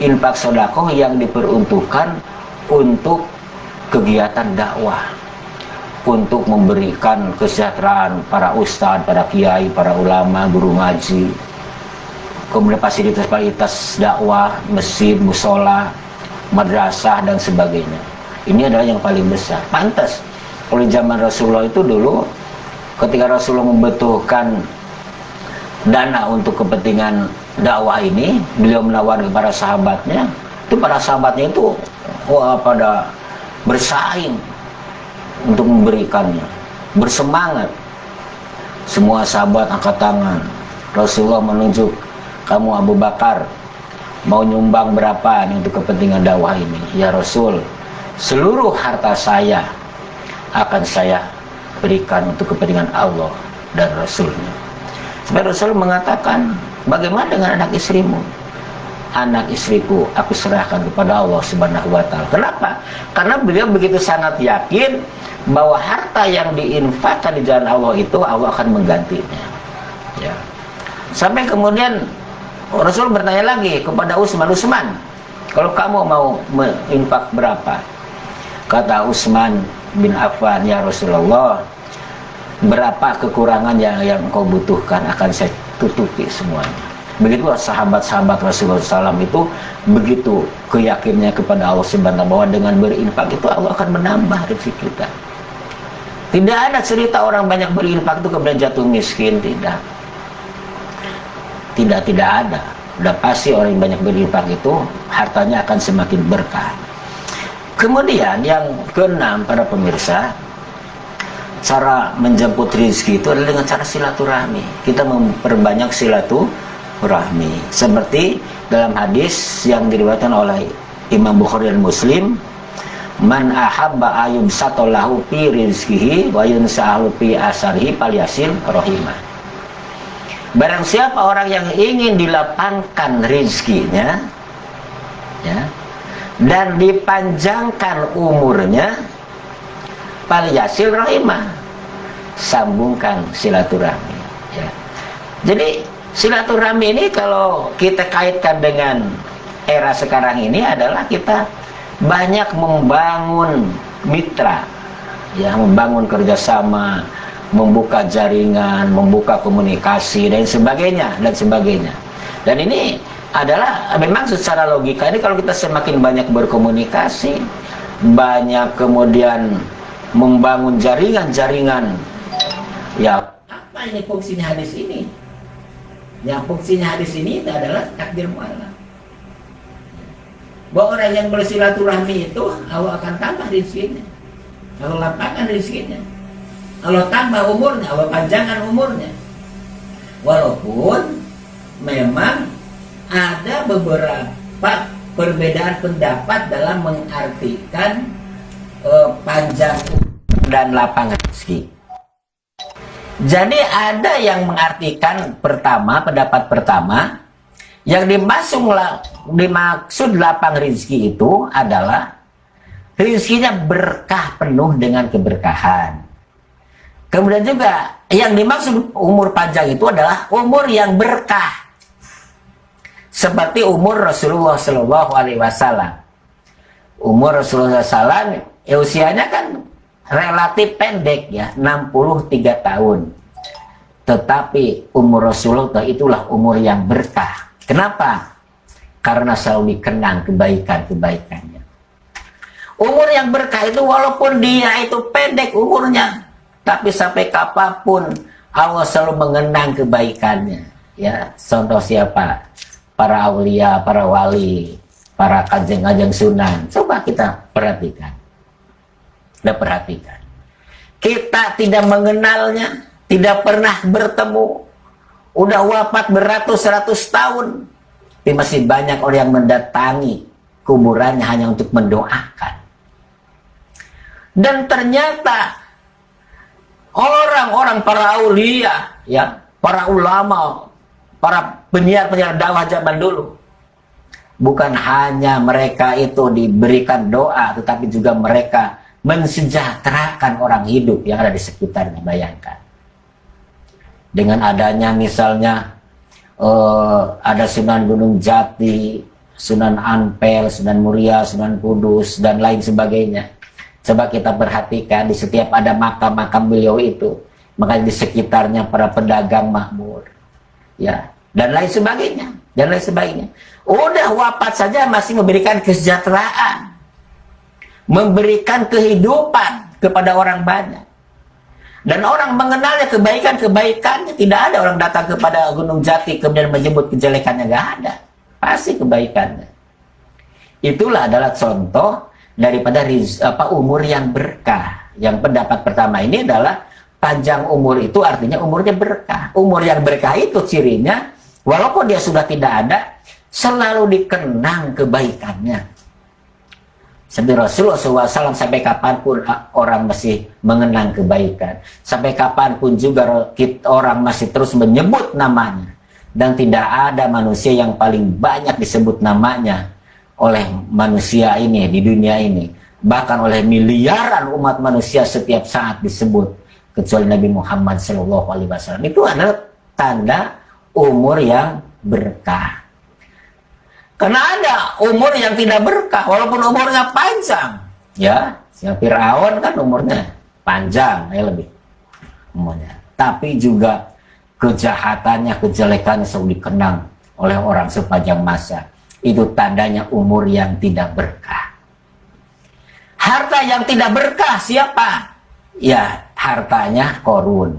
infak sedekah yang diperuntukkan untuk kegiatan dakwah, untuk memberikan kesejahteraan para ustadz, para kiai, para ulama, guru ngaji, kemudian fasilitas-fasilitas dakwah, masjid, musola, madrasah dan sebagainya. Ini adalah yang paling besar. Pantas oleh zaman Rasulullah itu dulu, ketika Rasulullah membutuhkan dana untuk kepentingan dakwah ini, beliau menawarkan kepada sahabatnya, itu para sahabatnya itu pada bersaing untuk memberikannya, bersemangat. Semua sahabat angkat tangan. Rasulullah menunjuk, kamu Abu Bakar mau nyumbang berapa nih untuk kepentingan dakwah ini? Ya Rasul, seluruh harta saya akan saya berikan untuk kepentingan Allah dan Rasulnya. Sampai Rasul mengatakan, bagaimana dengan anak istrimu? Anak istriku aku serahkan kepada Allah Subhanahu wa Ta'ala. Kenapa? Karena beliau begitu sangat yakin bahwa harta yang diinfakkan di jalan Allah itu Allah akan menggantinya, ya. Sampai kemudian Rasul bertanya lagi kepada Utsman, kalau kamu mau menginfak berapa? Kata Utsman bin Affan, ya Rasulullah, berapa kekurangan yang engkau butuhkan akan saya tutupi semuanya. Begitulah sahabat-sahabat Rasulullah SAW itu begitu keyakinannya kepada Allah Subhanahu bahwa dengan berinfak itu Allah akan menambah rezeki kita. Tidak ada cerita orang banyak berinfak itu kemudian jatuh miskin, tidak. tidak ada. Udah pasti orang yang banyak berinfak itu hartanya akan semakin berkah. Kemudian yang keenam, para pemirsa, cara menjemput rezeki itu adalah dengan cara silaturahmi. Kita memperbanyak silaturahmi. Seperti dalam hadis yang diriwayatkan oleh Imam Bukhari dan Muslim, man ahabba ayub satolahu fi rizkihi wa yunsa'alu fi asarihi palyasil rohimah. Barang siapa orang yang ingin dilapangkan rizkinya, ya, dan dipanjangkan umurnya, palyasil rohimah, sambungkan silaturahmi, ya. Jadi silaturahmi ini kalau kita kaitkan dengan era sekarang ini adalah kita banyak membangun mitra, ya, membangun kerjasama, membuka jaringan, membuka komunikasi dan sebagainya dan sebagainya. Dan ini adalah memang secara logika ini kalau kita semakin banyak berkomunikasi, banyak kemudian membangun jaringan-jaringan, ya, apa ini fungsinya hadis ini? Yang fungsinya hadis ini adalah takdir mu'alaf. Bahwa orang yang bersilaturahmi itu Allah akan tambah rezekinya, Allah lapangkan rezekinya, Allah tambah umurnya, Allah panjangkan umurnya. Walaupun memang ada beberapa perbedaan pendapat dalam mengartikan panjang dan lapang rezeki. Jadi ada yang mengartikan pendapat pertama, yang dimaksud lapang rezeki itu adalah rezekinya berkah, penuh dengan keberkahan. Kemudian juga yang dimaksud umur panjang itu adalah umur yang berkah, seperti umur Rasulullah SAW. Umur Rasulullah SAW, usianya kan relatif pendek, ya, 63 tahun. Tetapi umur Rasulullah itulah umur yang berkah. Kenapa? Karena selalu dikenang kebaikan-kebaikannya. Umur yang berkah itu walaupun dia itu pendek umurnya, tapi sampai kapanpun Allah selalu mengenang kebaikannya. Ya, contoh siapa? Para aulia, para wali, para kanjeng-kanjeng sunan. Coba kita perhatikan. Kita tidak mengenalnya, tidak pernah bertemu, udah wafat beratus-ratus tahun, tapi masih banyak orang yang mendatangi kuburannya hanya untuk mendoakan. Dan ternyata orang-orang para aulia, ya, para ulama, para penyiar-penyiar dakwah zaman dulu, bukan hanya mereka itu diberikan doa, tetapi juga mereka mensejahterakan orang hidup yang ada di sekitarnya. Bayangkan, dengan adanya misalnya ada Sunan Gunung Jati, Sunan Ampel, Sunan Muria, Sunan Kudus, dan lain sebagainya. Coba kita perhatikan, di setiap ada makam-makam beliau itu, maka di sekitarnya para pedagang makmur, ya, dan lain sebagainya, dan lain sebagainya. Udah wafat saja masih memberikan kesejahteraan, memberikan kehidupan kepada orang banyak. Dan orang mengenalnya kebaikan-kebaikannya. Tidak ada orang datang kepada Gunung Jati kemudian menyebut kejelekannya, nggak ada. Pasti kebaikannya. Itulah adalah contoh daripada umur yang berkah. Yang pendapat pertama ini adalah panjang umur itu artinya umurnya berkah. Umur yang berkah itu cirinya, walaupun dia sudah tidak ada, selalu dikenang kebaikannya. Seperti Rasulullah SAW, sampai kapanpun orang masih mengenang kebaikan. Sampai kapanpun juga orang masih terus menyebut namanya. Dan tidak ada manusia yang paling banyak disebut namanya oleh manusia ini, di dunia ini. Bahkan oleh miliaran umat manusia setiap saat disebut, kecuali Nabi Muhammad SAW. Itu adalah tanda umur yang berkah. Karena ada umur yang tidak berkah, walaupun umurnya panjang. Ya, yang Fir'aun kan umurnya panjang, ya lebih umurnya. Tapi juga kejahatannya, kejelekannya selalu dikenang oleh orang sepanjang masa. Itu tandanya umur yang tidak berkah. Harta yang tidak berkah siapa? Ya, hartanya Qarun,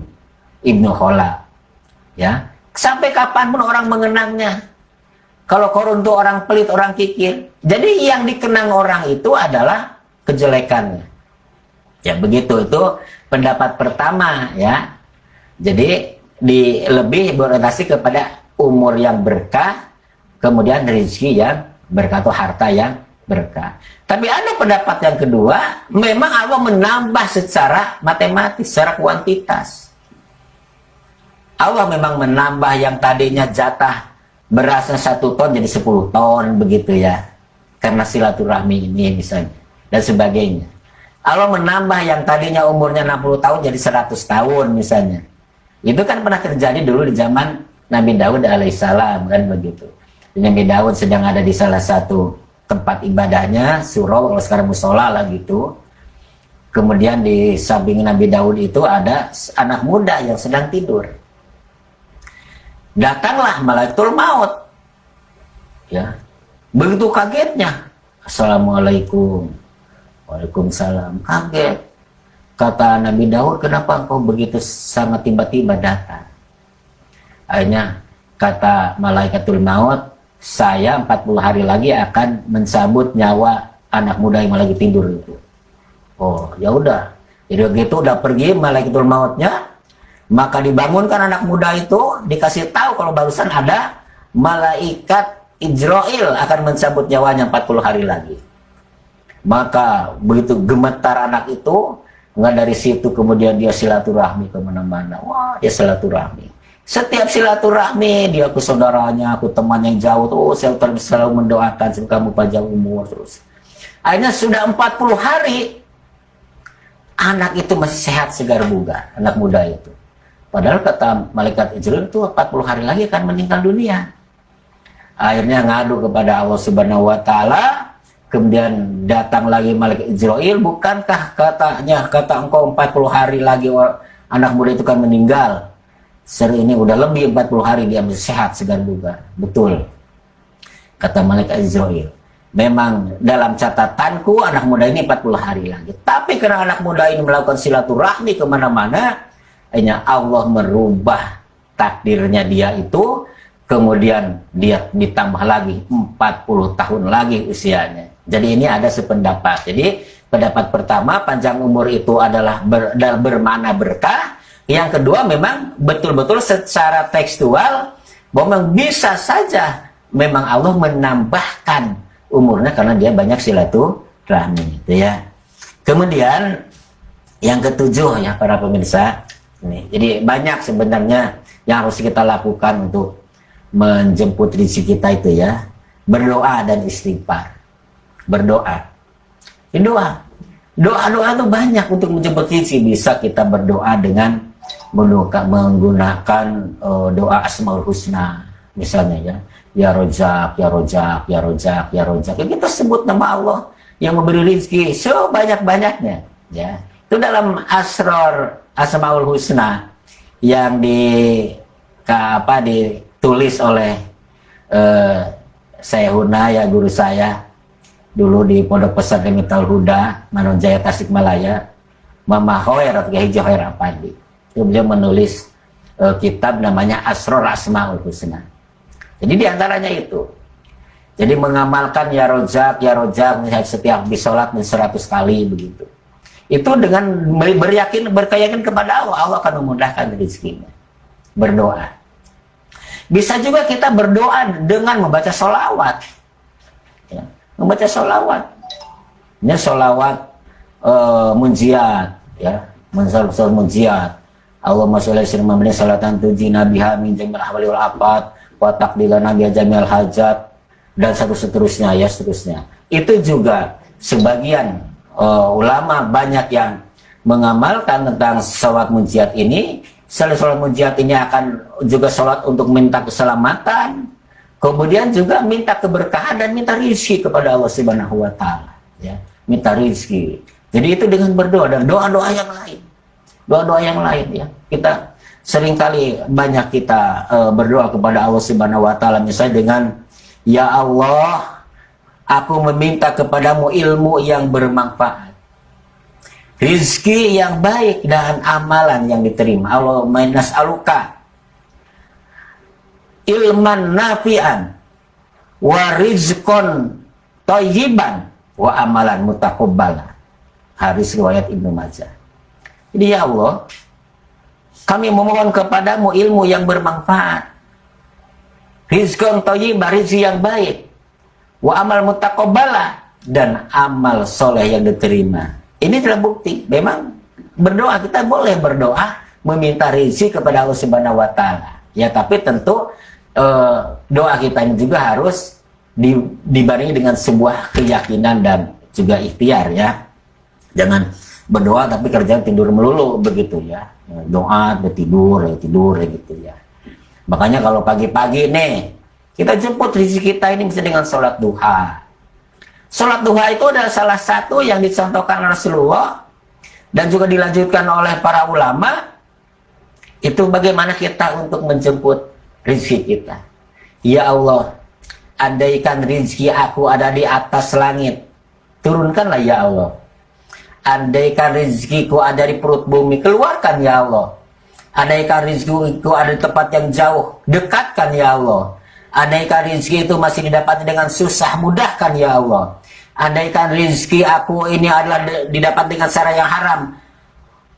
Ibnu Khalaf. Ya, Sampai kapanpun orang mengenangnya. Kalau korun itu orang pelit, orang kikir. Jadi yang dikenang orang itu adalah kejelekannya. Ya begitu, itu pendapat pertama ya. Jadi lebih berorientasi kepada umur yang berkah, kemudian rezeki yang berkah atau harta yang berkah. Tapi ada pendapat yang kedua, memang Allah menambah secara matematis, secara kuantitas. Allah memang menambah yang tadinya jatah berasnya 1 ton jadi 10 ton begitu ya. Karena silaturahmi ini misalnya dan sebagainya. Allah menambah yang tadinya umurnya 60 tahun jadi 100 tahun misalnya. Itu kan pernah terjadi dulu di zaman Nabi Daud alaihissalam kan begitu. Nabi Daud sedang ada di salah satu tempat ibadahnya, surau, kalau sekarang musola lah gitu. Kemudian di samping Nabi Daud itu ada anak muda yang sedang tidur. Datanglah Malaikatul Maut. Ya. Begitu kagetnya. Assalamualaikum. Waalaikumsalam. Kaget. Kata Nabi Daud, kenapa engkau begitu sangat tiba-tiba datang? Akhirnya kata Malaikatul Maut, saya 40 hari lagi akan mencabut nyawa anak muda yang lagi tidur itu. Oh, ya udah. Jadi begitu udah pergi Malaikatul Mautnya, maka dibangunkan anak muda itu, dikasih tahu kalau barusan ada malaikat Ijrail akan mencabut nyawanya 40 hari lagi. Maka begitu gemetar anak itu, nggak dari situ kemudian dia silaturahmi kemana-mana. Wah, dia silaturahmi. Setiap silaturahmi dia ke saudaranya, ke teman yang jauh tuh, saya selalu mendoakan semoga kamu panjang umur terus. Akhirnya sudah 40 hari anak itu masih sehat segar bugar, anak muda itu. Padahal kata malaikat Ijrail itu 40 hari lagi akan meninggal dunia. Akhirnya ngadu kepada Allah Subhanahu wa taala. Kemudian datang lagi malaikat Ijrail, bukankah kata engkau 40 hari lagi anak muda itu kan meninggal? Seri ini udah lebih 40 hari dia masih sehat segar bugar. Betul. Kata malaikat Ijrail. Memang dalam catatanku anak muda ini 40 hari lagi. Tapi karena anak muda ini melakukan silaturahmi kemana-mana, hanya Allah merubah takdirnya dia itu. Kemudian dia ditambah lagi 40 tahun lagi usianya. Jadi ini ada sependapat. Jadi pendapat pertama, panjang umur itu adalah bermakna berkah. Yang kedua memang betul-betul secara tekstual bahwa bisa saja memang Allah menambahkan umurnya karena dia banyak silaturahmi, gitu ya. Kemudian yang ketujuh ya para pemirsa, ini. Jadi banyak sebenarnya yang harus kita lakukan untuk menjemput rezeki kita itu ya. Berdoa dan istighfar. Berdoa. Doa itu banyak untuk menjemput rezeki. Bisa kita berdoa dengan menggunakan doa Asmaul Husna misalnya ya. Ya Rojak, ya Rojak, ya Rojak, ya Rojak. Ya, kita sebut nama Allah yang memberi rezeki sebanyak-banyaknya ya. Itu dalam Asror Asmaul Husna yang ditulis oleh Sayyiduna ya guru saya dulu di Pondok Pesantren Miftahul Huda, Manonjaya Tasikmalaya, Mama Hoer atau Kiai Joher Apandi. Beliau menulis kitab namanya Asror Asmaul Husna. Jadi diantaranya itu. Jadi mengamalkan ya Rojak setiap habis sholat 100 kali begitu. Itu dengan berkeyakin kepada Allah, Allah akan memudahkan rezekinya. Berdoa. Bisa juga kita berdoa dengan membaca sholawat. Ya, membaca sholawat. Ini sholawat munjiat. Ya, munjiat. Allahumma sholli ala Muhammadin sholatan tujina biha min jamil ahwali wal afat wa taqdilana biha jamil hajat dan seterusnya ya seterusnya. Itu juga sebagian ulama banyak yang mengamalkan tentang sholat munjiat ini. Selain sholat munjiat ini akan juga sholat untuk minta keselamatan, kemudian juga minta keberkahan dan minta rezeki kepada Allah Subhanahu wa taala ya, minta rezeki. Jadi itu dengan berdoa dan doa-doa yang lain. Doa-doa yang lain ya. Kita seringkali banyak kita berdoa kepada Allah Subhanahu wa taala misalnya dengan ya Allah, aku meminta kepadamu ilmu yang bermanfaat, rizki yang baik dan amalan yang diterima. Allahumma nas'aluka ilman nafi'an wa rizqan thayyiban wa amalan mutaqabbala. Hadis riwayat Ibnu Majah. Jadi ya Allah, kami memohon kepadamu ilmu yang bermanfaat, rizqan thayyiban, rezeki yang baik, wa amal mutaqabbala, dan amal soleh yang diterima. Ini adalah bukti. Memang berdoa, kita boleh berdoa meminta rezeki kepada Allah Subhanahu wa Ta'ala. Ya, tapi tentu doa kita ini juga harus dibarengi dengan sebuah keyakinan dan juga ikhtiar, ya. Jangan berdoa tapi kerjaan tidur melulu begitu, ya. Doa tidur gitu, ya. Makanya kalau pagi-pagi nih kita jemput rezeki kita ini bisa dengan sholat duha. Sholat duha itu adalah salah satu yang dicontohkan Rasulullah dan juga dilanjutkan oleh para ulama. Itu bagaimana kita untuk menjemput rezeki kita. Ya Allah, andaikan rezeki aku ada di atas langit, turunkanlah ya Allah. Andaikan rezekiku ada di perut bumi, keluarkan ya Allah. Andaikan rezekiku ada di tempat yang jauh, dekatkan ya Allah. Andaikan rezeki itu masih didapati dengan susah, mudahkan ya Allah. Andaikan rezeki aku ini adalah didapat dengan cara yang haram,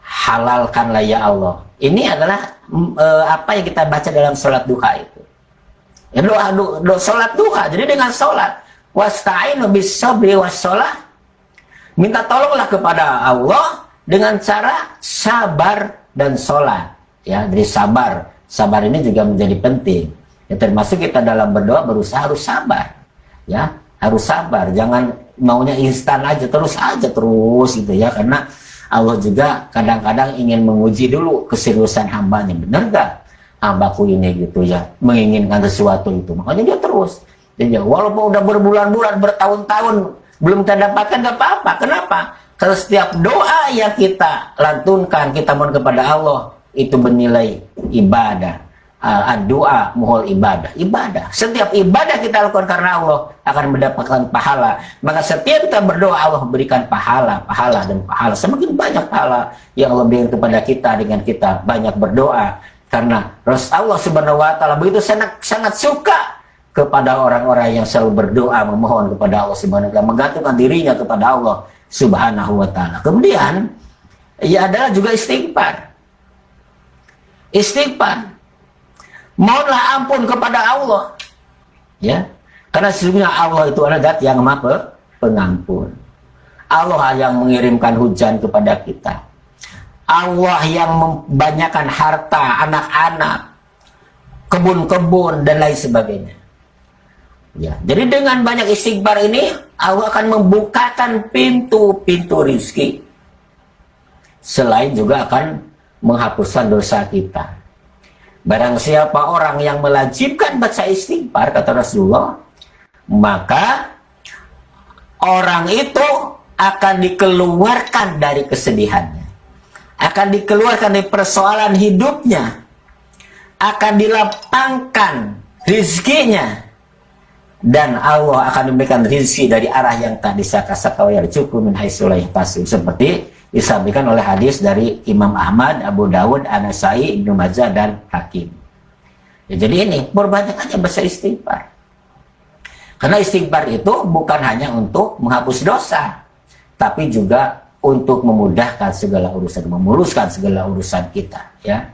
halalkanlah ya Allah. Ini adalah apa yang kita baca dalam sholat duha itu. Ya, doa sholat duha. Jadi dengan sholat, wasta'inu bis-sabri was-sholah, minta tolonglah kepada Allah dengan cara sabar dan sholat. Ya, jadi sabar ini juga menjadi penting. Ya, termasuk kita dalam berdoa berusaha harus sabar, ya, harus sabar. Jangan maunya instan aja terus gitu, ya, karena Allah juga kadang-kadang ingin menguji dulu keseriusan hambanya. Benar gak hambaku ini gitu, ya, menginginkan sesuatu itu. Makanya dia terus. Jadi walaupun udah berbulan-bulan, bertahun-tahun belum kita dapatkan, gak apa-apa. Kenapa? Kalau setiap doa yang kita lantunkan, kita mohon kepada Allah, itu bernilai ibadah. Doa muhol ibadah. Setiap ibadah kita lakukan karena Allah akan mendapatkan pahala. Maka setiap kita berdoa, Allah berikan pahala. Semakin banyak pahala yang Allah berikan kepada kita dengan kita banyak berdoa. Karena Allah Subhanahu wa Ta'ala begitu sangat suka kepada orang-orang yang selalu berdoa, memohon kepada Allah Subhanahu wa Ta'ala, menggantungkan dirinya kepada Allah Subhanahu wa Ta'ala. Kemudian ya adalah juga istighfar. Mohonlah ampun kepada Allah, ya, karena sesungguhnya Allah itu adalah zat yang maha pengampun. Allah yang mengirimkan hujan kepada kita, Allah yang membanyakan harta, anak-anak, kebun-kebun dan lain sebagainya. Ya, jadi dengan banyak istighfar ini Allah akan membukakan pintu-pintu rizki. Selain juga akan menghapuskan dosa kita. Barang siapa orang yang melajibkan baca istighfar, kata Rasulullah, maka orang itu akan dikeluarkan dari kesedihannya, akan dikeluarkan dari persoalan hidupnya, akan dilapangkan rizkinya, dan Allah akan memberikan rizki dari arah yang tak disangka-sangka, wa yarzuqhu min haitsu la yahtasib, seperti disampaikan oleh hadis dari Imam Ahmad, Abu Dawud, An-Nasai, Ibnu Majah, dan Hakim. Ya, jadi ini perbanyak aja baca istighfar. Karena istighfar itu bukan hanya untuk menghapus dosa, tapi juga untuk memudahkan segala urusan, memuluskan segala urusan kita. Ya,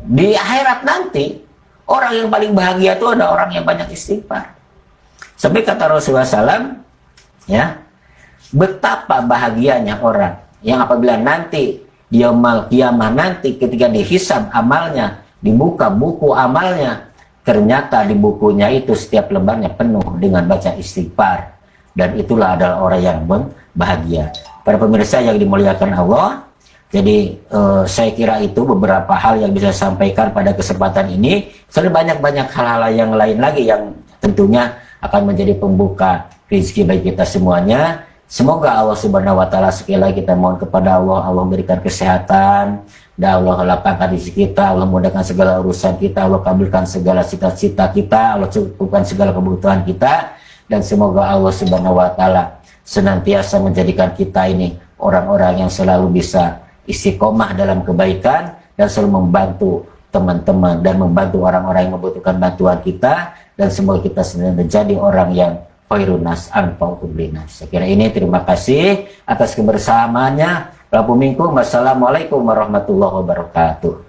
di akhirat nanti orang yang paling bahagia itu ada orang yang banyak istighfar. Sampai kata Rasulullah SAW, ya, betapa bahagianya orang yang apabila nanti di yaumul qiyamah nanti ketika dihisab amalnya, dibuka buku amalnya, ternyata di bukunya itu setiap lembarnya penuh dengan baca istighfar, dan itulah adalah orang yang bahagia. Para pemirsa yang dimuliakan Allah, jadi saya kira itu beberapa hal yang bisa saya sampaikan pada kesempatan ini. Sebenarnya banyak hal-hal yang lain lagi yang tentunya akan menjadi pembuka rezeki bagi kita semuanya. Semoga Allah Subhanahu wa Ta'ala, sekali lagi kita mohon kepada Allah, Allah berikan kesehatan, dan Allah lapangkan rezeki kita, Allah mudahkan segala urusan kita, Allah kabulkan segala cita-cita kita, Allah cukupkan segala kebutuhan kita, dan semoga Allah Subhanahu wa Ta'ala senantiasa menjadikan kita ini orang-orang yang selalu bisa istiqomah dalam kebaikan dan selalu membantu teman-teman dan membantu orang-orang yang membutuhkan bantuan kita, dan semoga kita sendiri menjadi orang yang khairun nas anfa'uhum linnas. Saya kira ini, terima kasih atas kebersamaannya. Assalamualaikum warahmatullahi wabarakatuh.